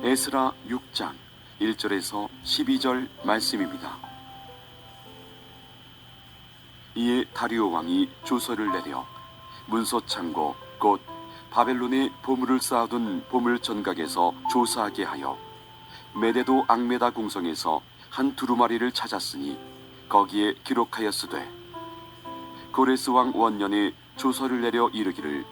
에스라 6장 1절에서 12절 말씀입니다. 이에 다리오 왕이 조서를 내려 문서 창고 곧 바벨론에 보물을 쌓아둔 보물 전각에서 조사하게 하여 메데도 앙메다 궁성에서 한 두루마리를 찾았으니 거기에 기록하였으되 고레스 왕 원년에 조서를 내려 이르기를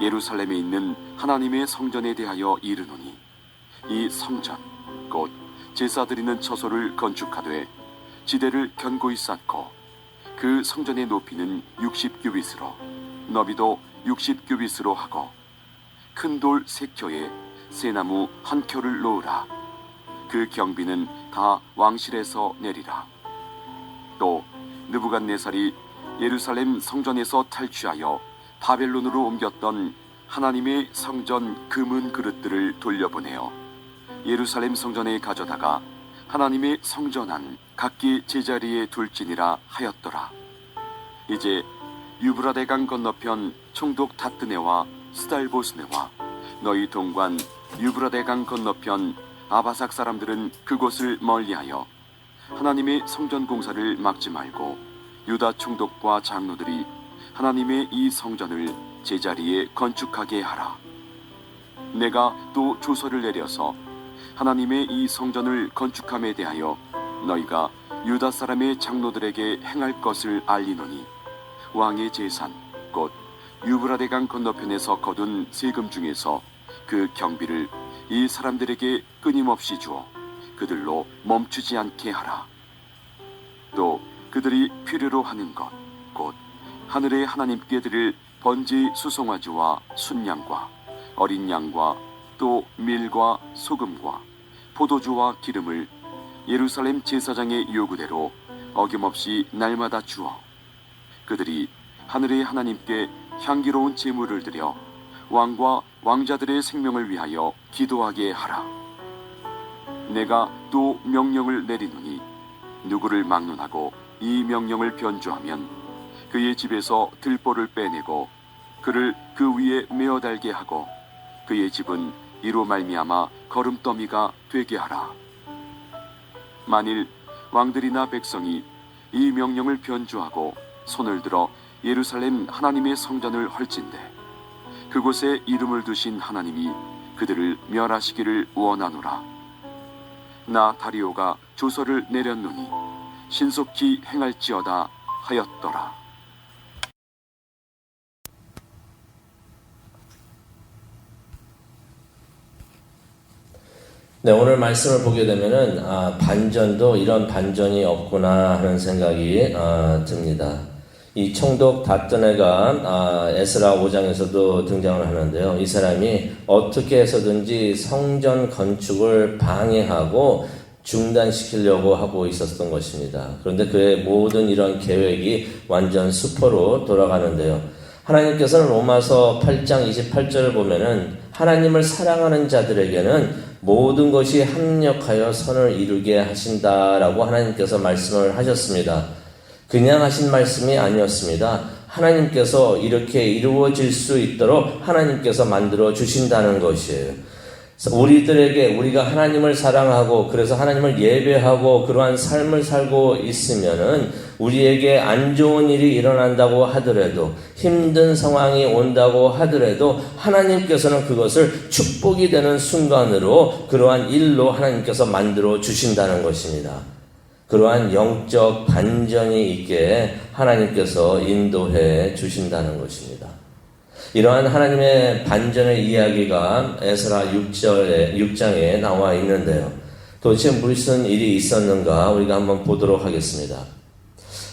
예루살렘에 있는 하나님의 성전에 대하여 이르노니 이 성전 곧 제사 드리는 처소를 건축하되 지대를 견고히 쌓고 그 성전의 높이는 60규빗으로 너비도 60규빗으로 하고 큰 돌 3켜에 쇠나무 1켜를 놓으라. 그 경비는 다 왕실에서 내리라. 또 느부갓네살이 예루살렘 성전에서 탈취하여 바벨론으로 옮겼던 하나님의 성전 금은 그릇들을 돌려보내어 예루살렘 성전에 가져다가 하나님의 성전 안 각기 제자리에 둘지니라 하였더라. 이제 유브라데강 건너편 총독 다뜨네와 스달보스네와 너희 동관 유브라데강 건너편 아바삭 사람들은 그곳을 멀리하여 하나님의 성전 공사를 막지 말고 유다 총독과 장로들이 하나님의 이 성전을 제자리에 건축하게 하라. 내가 또 조서를 내려서 하나님의 이 성전을 건축함에 대하여 너희가 유다 사람의 장로들에게 행할 것을 알리노니 왕의 제산 곧 유브라데강 건너편에서 거둔 세금 중에서 그 경비를 이 사람들에게 끊임없이 주어 그들로 멈추지 않게 하라. 또 그들이 필요로 하는 것 곧 하늘의 하나님께 드릴 번제 수송아지와 순양과 어린 양과 또 밀과 소금과 포도주와 기름을 예루살렘 제사장의 요구대로 어김없이 날마다 주어 그들이 하늘의 하나님께 향기로운 제물을 드려 왕과 왕자들의 생명을 위하여 기도하게 하라. 내가 또 명령을 내리노니 누구를 막론하고 이 명령을 변조하면 그의 집에서 들보를 빼내고 그를 그 위에 메어 달게 하고 그의 집은 이로 말미암아 거름더미가 되게 하라. 만일 왕들이나 백성이 이 명령을 변조하고 손을 들어 예루살렘 하나님의 성전을 헐진대 그곳에 이름을 두신 하나님이 그들을 멸하시기를 원하노라. 나 다리오가 조서를 내렸노니 신속히 행할지어다 하였더라. 네, 오늘 말씀을 보게 되면은 반전도 이런 반전이 없구나 하는 생각이 듭니다. 이 총독 다뜨네가 에스라 5장에서도 등장을 하는데요. 이 사람이 어떻게 해서든지 성전 건축을 방해하고 중단시키려고 하고 있었던 것입니다. 그런데 그의 모든 이런 계획이 완전 수포로 돌아가는데요. 하나님께서는 로마서 8장 28절을 보면은 하나님을 사랑하는 자들에게는 모든 것이 합력하여 선을 이루게 하신다라고 하나님께서 말씀을 하셨습니다. 그냥 하신 말씀이 아니었습니다. 하나님께서 이렇게 이루어질 수 있도록 하나님께서 만들어 주신다는 것이에요. 우리들에게 우리가 하나님을 사랑하고 그래서 하나님을 예배하고 그러한 삶을 살고 있으면은 우리에게 안 좋은 일이 일어난다고 하더라도 힘든 상황이 온다고 하더라도 하나님께서는 그것을 축복이 되는 순간으로 그러한 일로 하나님께서 만들어 주신다는 것입니다. 그러한 영적 반전이 있게 하나님께서 인도해 주신다는 것입니다. 이러한 하나님의 반전의 이야기가 에스라 6장에 나와 있는데요. 도대체 무슨 일이 있었는가 우리가 한번 보도록 하겠습니다.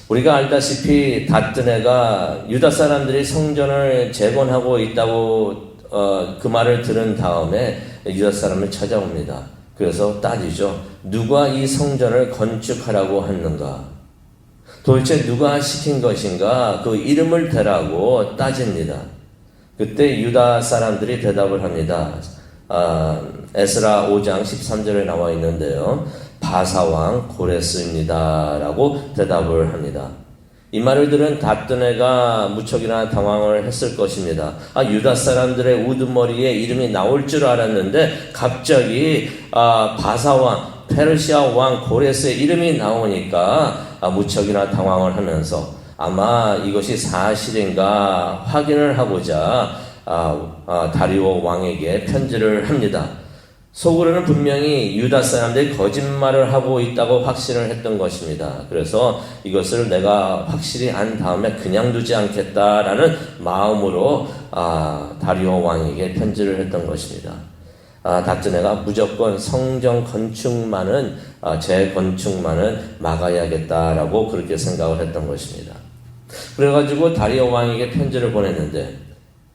우리가 알다시피 다뜨네가 유다 사람들이 성전을 재건하고 있다고 그 말을 들은 다음에 유다 사람을 찾아옵니다. 그래서 따지죠. 누가 이 성전을 건축하라고 했는가? 도대체 누가 시킨 것인가? 그 이름을 대라고 따집니다. 그때 유다 사람들이 대답을 합니다. 에스라 5장 13절에 나와 있는데요. 바사왕 고레스입니다. 라고 대답을 합니다. 이 말을 들은 닷드네가 무척이나 당황을 했을 것입니다. 유다 사람들의 우두머리에 이름이 나올 줄 알았는데 갑자기 바사왕, 페르시아 왕 고레스의 이름이 나오니까 무척이나 당황을 하면서 아마 이것이 사실인가 확인을 하고자 다리오 왕에게 편지를 합니다. 속으로는 분명히 유다 사람들이 거짓말을 하고 있다고 확신을 했던 것입니다. 그래서 이것을 내가 확실히 안 다음에 그냥 두지 않겠다라는 마음으로 다리오 왕에게 편지를 했던 것입니다. 닷드네가 무조건 성전 건축만은 재건축만은 막아야겠다라고 그렇게 생각을 했던 것입니다. 그래가지고 다리오 왕에게 편지를 보냈는데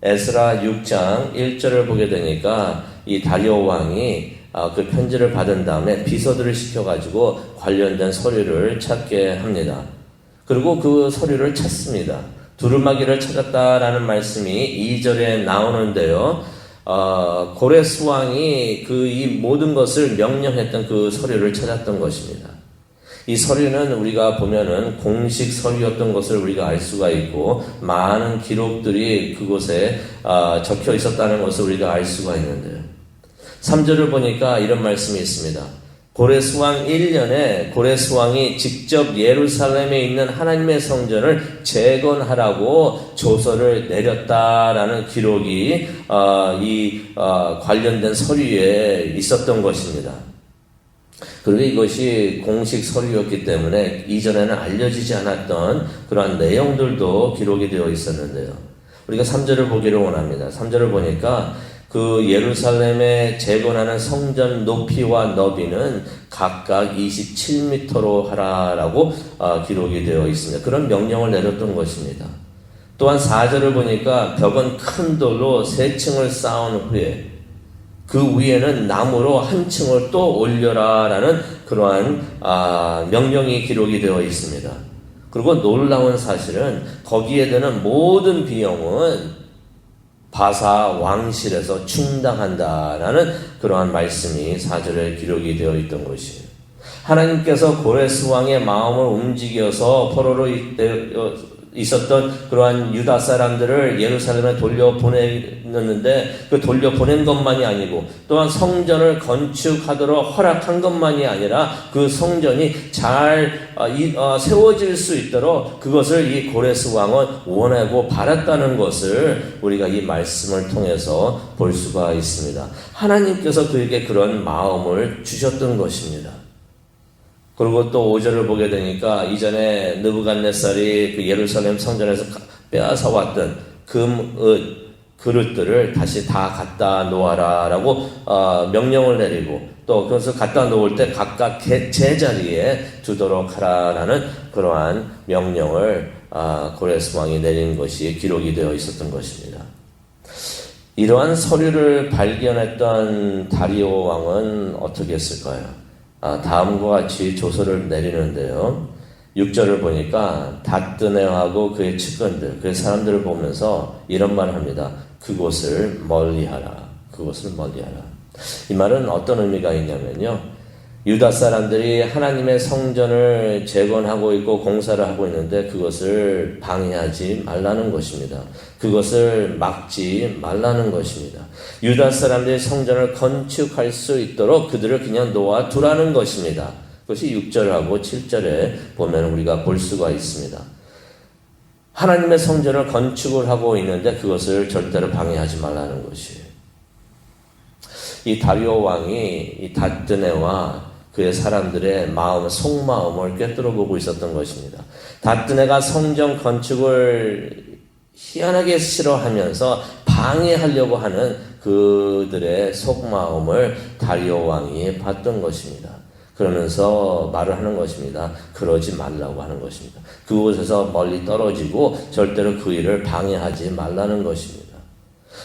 에스라 6장 1절을 보게 되니까 이 다리오 왕이 그 편지를 받은 다음에 비서들을 시켜가지고 관련된 서류를 찾게 합니다. 그리고 그 서류를 찾습니다. 두루마기를 찾았다라는 말씀이 2절에 나오는데요. 고레스 왕이 이 모든 것을 명령했던 그 서류를 찾았던 것입니다. 이 서류는 우리가 보면은 공식 서류였던 것을 우리가 알 수가 있고 많은 기록들이 그곳에 적혀 있었다는 것을 우리가 알 수가 있는데요. 3절을 보니까 이런 말씀이 있습니다. 고레스 왕 1년에 고레스 왕이 직접 예루살렘에 있는 하나님의 성전을 재건하라고 조서를 내렸다라는 기록이 관련된 서류에 있었던 것입니다. 그리고 이것이 공식 서류였기 때문에 이전에는 알려지지 않았던 그러한 내용들도 기록이 되어 있었는데요. 우리가 3절을 보기를 원합니다. 3절을 보니까 그 예루살렘에 재건하는 성전 높이와 너비는 각각 27m로 하라라고 기록이 되어 있습니다. 그런 명령을 내렸던 것입니다. 또한 4절을 보니까 벽은 큰 돌로 3층을 쌓은 후에 그 위에는 나무로 한 층을 또 올려라라는 그러한 명령이 기록이 되어 있습니다. 그리고 놀라운 사실은 거기에 드는 모든 비용은 바사 왕실에서 충당한다라는 그러한 말씀이 4절에 기록이 되어 있던 것이에요. 하나님께서 고레스 왕의 마음을 움직여서 포로로 있었던 그러한 유다 사람들을 예루살렘에 돌려보냈는데 그 돌려보낸 것만이 아니고 또한 성전을 건축하도록 허락한 것만이 아니라 그 성전이 잘 세워질 수 있도록 그것을 이 고레스 왕은 원하고 바랐다는 것을 우리가 이 말씀을 통해서 볼 수가 있습니다. 하나님께서 그에게 그런 마음을 주셨던 것입니다. 그리고 또 5절을 보게 되니까 이전에 느부갓네살이 그 예루살렘 성전에서 빼앗아 왔던 금, 은, 그릇들을 다시 다 갖다 놓아라라고 명령을 내리고 또 그것을 갖다 놓을 때 각각 제자리에 두도록 하라라는 그러한 명령을 고레스 왕이 내린 것이 기록이 되어 있었던 것입니다. 이러한 서류를 발견했던 다리오 왕은 어떻게 했을까요? 다음과 같이 조서를 내리는데요. 6절을 보니까 닷드네하고 그의 측근들, 그의 사람들을 보면서 이런 말을 합니다. 그곳을 멀리하라. 그곳을 멀리하라. 이 말은 어떤 의미가 있냐면요. 유다 사람들이 하나님의 성전을 재건하고 있고 공사를 하고 있는데 그것을 방해하지 말라는 것입니다. 그것을 막지 말라는 것입니다. 유다 사람들이 성전을 건축할 수 있도록 그들을 그냥 놓아두라는 것입니다. 그것이 6절하고 7절에 보면 우리가 볼 수가 있습니다. 하나님의 성전을 건축을 하고 있는데 그것을 절대로 방해하지 말라는 것이에요. 이 다리오 왕이 이 닷드네와 그의 사람들의 속마음을 꿰뚫어 보고 있었던 것입니다. 닷드네가 성전 건축을 희한하게 싫어하면서 방해하려고 하는 그들의 속마음을 다리오 왕이 봤던 것입니다. 그러면서 말을 하는 것입니다. 그러지 말라고 하는 것입니다. 그곳에서 멀리 떨어지고 절대로 그 일을 방해하지 말라는 것입니다.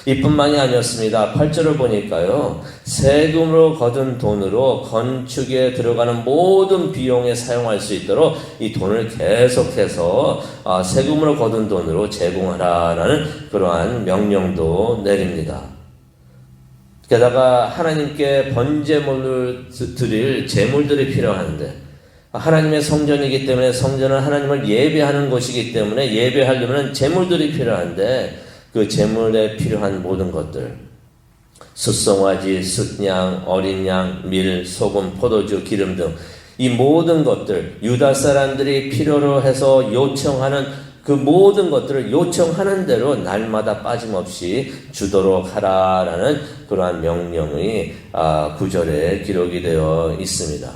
이뿐만이 아니었습니다. 8절을 보니까요. 세금으로 거둔 돈으로 건축에 들어가는 모든 비용에 사용할 수 있도록 이 돈을 계속해서 세금으로 거둔 돈으로 제공하라라는 그러한 명령도 내립니다. 게다가 하나님께 번제물을 드릴 제물들이 필요한데 하나님의 성전이기 때문에 성전은 하나님을 예배하는 곳이기 때문에 예배하려면 제물들이 필요한데 그 제물에 필요한 모든 것들 숫송아지, 숫양, 어린 양, 밀, 소금, 포도주, 기름 등 이 모든 것들 유다 사람들이 필요로 해서 요청하는 그 모든 것들을 요청하는 대로 날마다 빠짐없이 주도록 하라라는 그러한 명령이 9절에 기록이 되어 있습니다.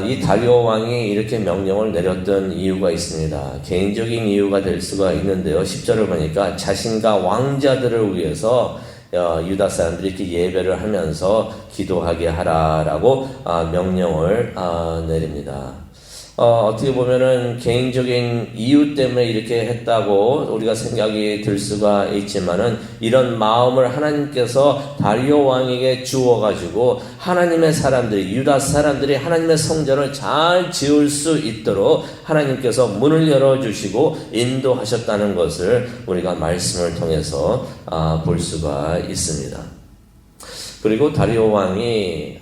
이 다리오 왕이 이렇게 명령을 내렸던 이유가 있습니다. 개인적인 이유가 될 수가 있는데요. 10절을 보니까 자신과 왕자들을 위해서 유다 사람들이 이렇게 예배를 하면서 기도하게 하라라고 명령을 내립니다. 어떻게 보면은 개인적인 이유 때문에 이렇게 했다고 우리가 생각이 들 수가 있지만은 이런 마음을 하나님께서 다리오 왕에게 주어가지고 하나님의 사람들이 유다 사람들이 하나님의 성전을 잘 지을 수 있도록 하나님께서 문을 열어주시고 인도하셨다는 것을 우리가 말씀을 통해서 볼 수가 있습니다. 그리고 다리오 왕이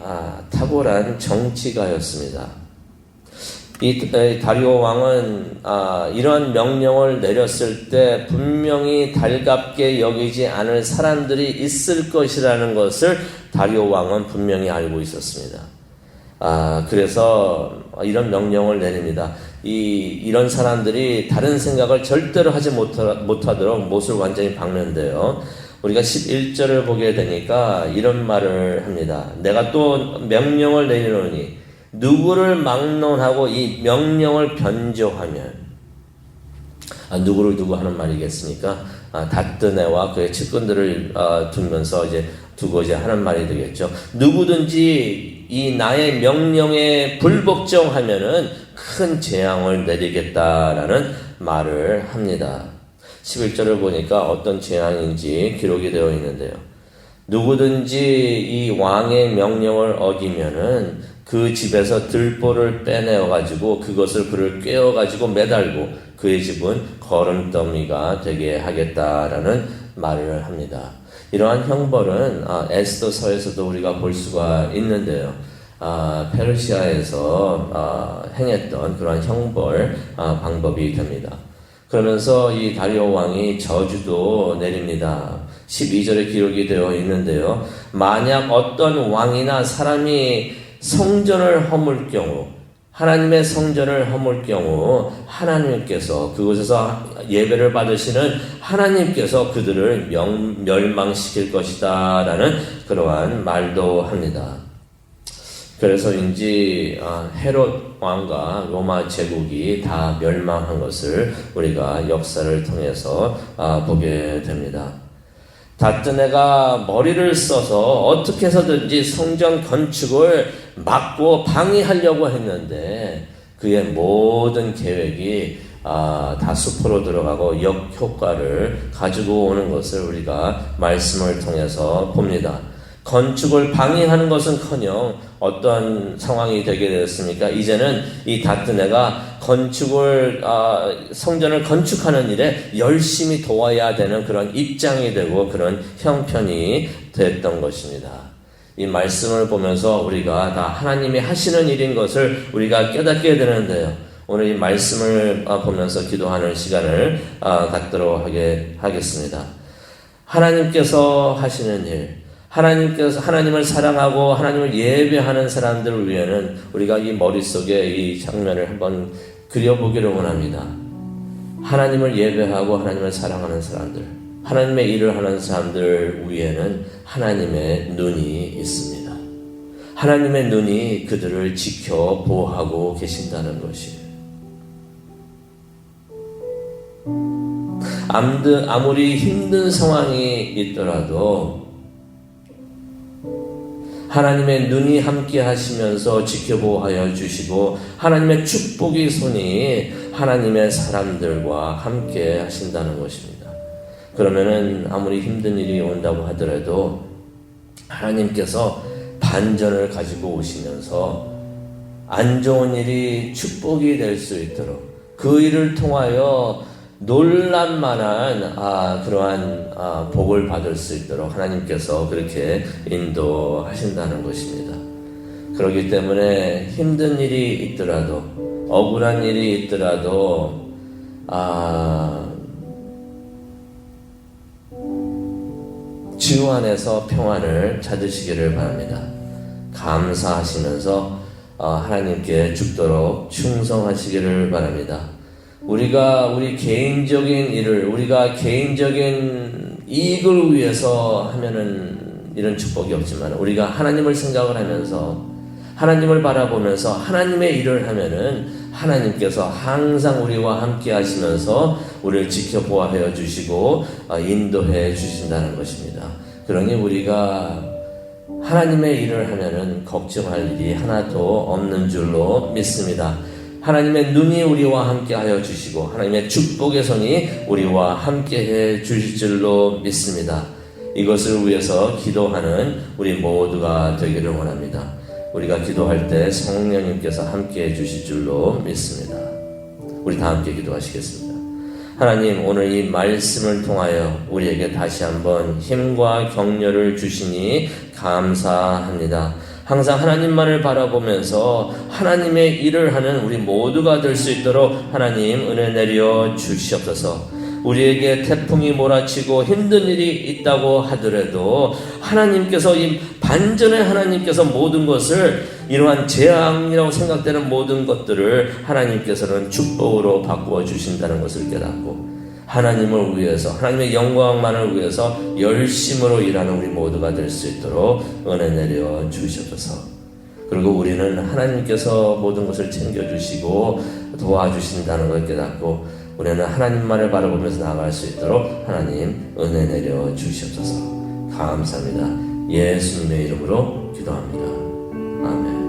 탁월한 정치가였습니다. 이 다리오 왕은 이런 명령을 내렸을 때 분명히 달갑게 여기지 않을 사람들이 있을 것이라는 것을 다리오 왕은 분명히 알고 있었습니다. 그래서 이런 명령을 내립니다. 이런 사람들이 다른 생각을 절대로 하지 못하도록 못을 완전히 박는데요. 우리가 11절을 보게 되니까 이런 말을 합니다. 내가 또 명령을 내리노니 누구를 막론하고 이 명령을 변조하면 누구를 두고 하는 말이겠습니까? 다뜨네와 그의 측근들을 두면서 두고 하는 말이 되겠죠. 누구든지 이 나의 명령에 불복종하면은 큰 재앙을 내리겠다라는 말을 합니다. 11절을 보니까 어떤 재앙인지 기록이 되어 있는데요. 누구든지 이 왕의 명령을 어기면은 그 집에서 들보를 빼내어가지고 그것을 그를 꿰어가지고 매달고 그의 집은 거름더미가 되게 하겠다라는 말을 합니다. 이러한 형벌은 에스더서에서도 우리가 볼 수가 있는데요. 페르시아에서 행했던 그러한 형벌 방법이 됩니다. 그러면서 이 다리오 왕이 저주도 내립니다. 12절에 기록이 되어 있는데요. 만약 어떤 왕이나 사람이 성전을 허물 경우 하나님의 성전을 허물 경우 하나님께서 그곳에서 예배를 받으시는 하나님께서 그들을 멸망시킬 것이다 라는 그러한 말도 합니다. 그래서인지 헤롯 왕과 로마 제국이 다 멸망한 것을 우리가 역사를 통해서 보게 됩니다. 다뜨네가 머리를 써서 어떻게 해서든지 성전 건축을 막고 방해하려고 했는데 그의 모든 계획이 다 수포로 들어가고 역효과를 가지고 오는 것을 우리가 말씀을 통해서 봅니다. 건축을 방해하는 것은커녕 어떤 상황이 되게 되었습니까? 이제는 이 다뜨네가 성전을 건축하는 일에 열심히 도와야 되는 그런 입장이 되고 그런 형편이 됐던 것입니다. 이 말씀을 보면서 우리가 다 하나님이 하시는 일인 것을 우리가 깨닫게 되는데요. 오늘 이 말씀을 보면서 기도하는 시간을 갖도록 하겠습니다. 하나님께서 하시는 일, 하나님을 사랑하고 하나님을 예배하는 사람들을 위해는 우리가 이 머릿속에 이 장면을 한번 그려보기를 원합니다. 하나님을 예배하고 하나님을 사랑하는 사람들, 하나님의 일을 하는 사람들 위에는 하나님의 눈이 있습니다. 하나님의 눈이 그들을 지켜 보호하고 계신다는 것이에요. 아무리 힘든 상황이 있더라도 하나님의 눈이 함께 하시면서 지켜보호하여 주시고 하나님의 축복의 손이 하나님의 사람들과 함께 하신다는 것입니다. 그러면은 아무리 힘든 일이 온다고 하더라도 하나님께서 반전을 가지고 오시면서 안 좋은 일이 축복이 될 수 있도록 그 일을 통하여 놀랄만한 그러한 복을 받을 수 있도록 하나님께서 그렇게 인도하신다는 것입니다. 그렇기 때문에 힘든 일이 있더라도, 억울한 일이 있더라도, 주 안에서 평안을 찾으시기를 바랍니다. 감사하시면서 하나님께 죽도록 충성하시기를 바랍니다. 우리 개인적인 일을, 우리가 개인적인 이익을 위해서 하면은 이런 축복이 없지만, 우리가 하나님을 생각을 하면서, 하나님을 바라보면서 하나님의 일을 하면은 하나님께서 항상 우리와 함께 하시면서 우리를 지켜보아해 주시고 인도해 주신다는 것입니다. 그러니 우리가 하나님의 일을 하면은 걱정할 일이 하나도 없는 줄로 믿습니다. 하나님의 눈이 우리와 함께 하여 주시고 하나님의 축복의 손이 우리와 함께 해 주실 줄로 믿습니다. 이것을 위해서 기도하는 우리 모두가 되기를 원합니다. 우리가 기도할 때 성령님께서 함께 해 주실 줄로 믿습니다. 우리 다 함께 기도하시겠습니다. 하나님, 오늘 이 말씀을 통하여 우리에게 다시 한번 힘과 격려를 주시니 감사합니다. 항상 하나님만을 바라보면서 하나님의 일을 하는 우리 모두가 될 수 있도록 하나님 은혜 내려 주시옵소서. 우리에게 태풍이 몰아치고 힘든 일이 있다고 하더라도 하나님께서 이 반전의 하나님께서 모든 것을 이러한 재앙이라고 생각되는 모든 것들을 하나님께서는 축복으로 바꾸어 주신다는 것을 깨닫고 하나님을 위해서, 하나님의 영광만을 위해서 열심으로 일하는 우리 모두가 될 수 있도록 은혜 내려 주시옵소서. 그리고 우리는 하나님께서 모든 것을 챙겨주시고 도와주신다는 걸 깨닫고 우리는 하나님만을 바라보면서 나아갈 수 있도록 하나님 은혜 내려 주시옵소서. 감사합니다. 예수님의 이름으로 기도합니다. 아멘.